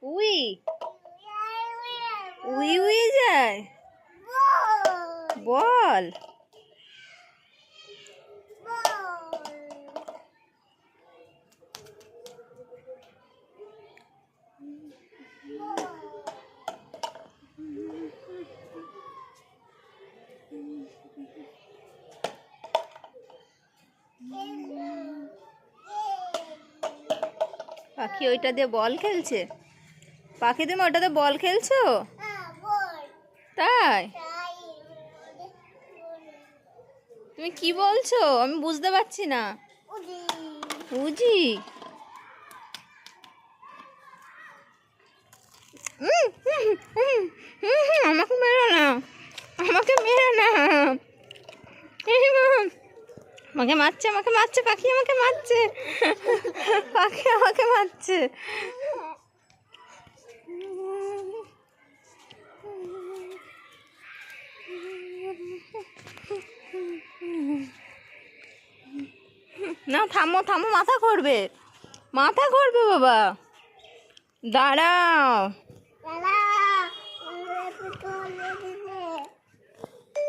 We we we যায়। বল। পাখি ওইটা দিয়ে বল খেলছে। পাখি তুমি ওটাতে বল খেলছো? তাই? তুমি কি বলছো আমি বুঝতে পারছি না। উজি। আমাকে মেরো না, আমাকে মেরো না। আমাকে মারছে, আমাকে মারছে, পাখি আমাকে মারছে, পাখি আমাকে মারছে। না থামো থামো, মাথা ঘুরবে, মাথা ঘুরবে বাবা, দাঁড়াও।